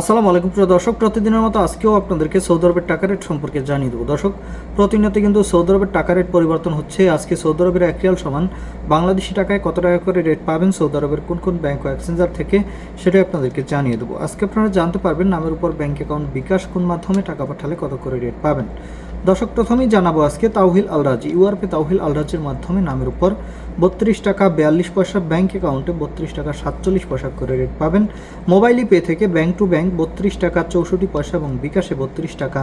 আসসালামু আলাইকুম প্রিয় দর্শক, প্রতিদিনের মতো আজকেও আপনাদেরকে সৌদি আরবের টাকা রেট সম্পর্কে জানিয়ে দেবো। দর্শক, প্রতিনিয়ত কিন্তু সৌদি আরবের টাকা রেট পরিবর্তন হচ্ছে। আজকে সৌদি আরবের 1 রিয়াল সমান বাংলাদেশি টাকায় কত টাকা করে রেট পাবেন সৌদি আরবের কোন কোন ব্যাংক ও এক্সচেঞ্জার থেকে, সেটাই আপনাদেরকে জানিয়ে দেবো। আজকে আপনারা জানতে পারবেন নামের উপর ব্যাংক অ্যাকাউন্ট বিকাশ কোন মাধ্যমে টাকা পাঠালে কত করে রেট পাবেন। দর্শক, প্রথমেই জানাবো আজকে তাওহিল আল রাজি ইউআরপি তাওহিল আল রাজির মাধ্যমে নামের উপর 32 টাকা 42 পয়সা, ব্যাংক অ্যাকাউন্টে 32 টাকা 47 পয়সা করে রেট পাবেন। মোবাইল পে থেকে ব্যাংক টু ব্যাংক 32 টাকা 64 পয়সা এবং বিকাশে 32 টাকা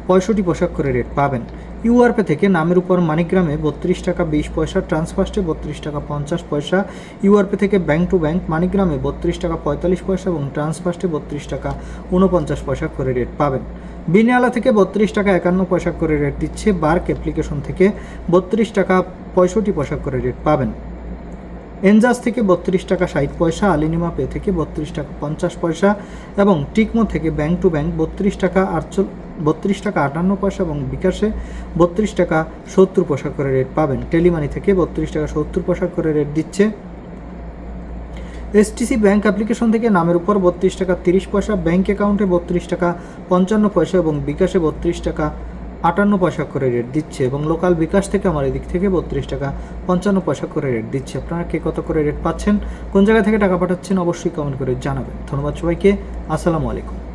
65 পয়সা করে রেট পাবেন। ইউআরপে থেকে নামের উপর মানিগ্রামে 32 টাকা 20 পয়সা, ট্রান্সফার্স্টে 32 টাকা 50 পয়সা। ইউআরপে থেকে ব্যাংক টু ব্যাংক মানিগ্রামে 32 টাকা 45 পয়সা এবং ট্রান্সফার্স্টে 32 টাকা 49 পয়সা করে রেট পাবেন। বিনিয়ালা থেকে 32 টাকা 51 পয়সা করে রেট দিচ্ছে। বার্ক অ্যাপ্লিকেশন থেকে 32 টাকা 65 পয়সা করে রেট পাবেন। এনজাস থেকে 32 টাকা 60 পয়সা, আলিনিমা পে থেকে 32 টাকা 50 পয়সা এবং টিকমো থেকে ব্যাংক টু ব্যাংক 32 টাকা 58 পয়সা এবং বিকাশে 32 টাকা 70 পয়সা করে রেট পাবেন। টেলিমানি থেকে 32 টাকা 70 পয়সা করে রেট দিচ্ছে। এসটিসি ব্যাংক অ্যাপ্লিকেশন থেকে নামের উপর 32 টাকা 30 পয়সা, ব্যাংক অ্যাকাউন্টে 32 টাকা 55 পয়সা এবং বিকাশে 32 টাকা 58 পয়সা করে রেট দিচ্ছে এবং লোকাল বিকাশ থেকে আমার এদিক থেকে 32 টাকা 55 পয়সা করে রেট দিচ্ছে। আপনারা কে কত করে রেট পাচ্ছেন, কোন জায়গা থেকে টাকা পাঠাচ্ছেন, অবশ্যই কমেন্ট করে জানাবেন। ধন্যবাদ সবাইকে। আসসালামু আলাইকুম।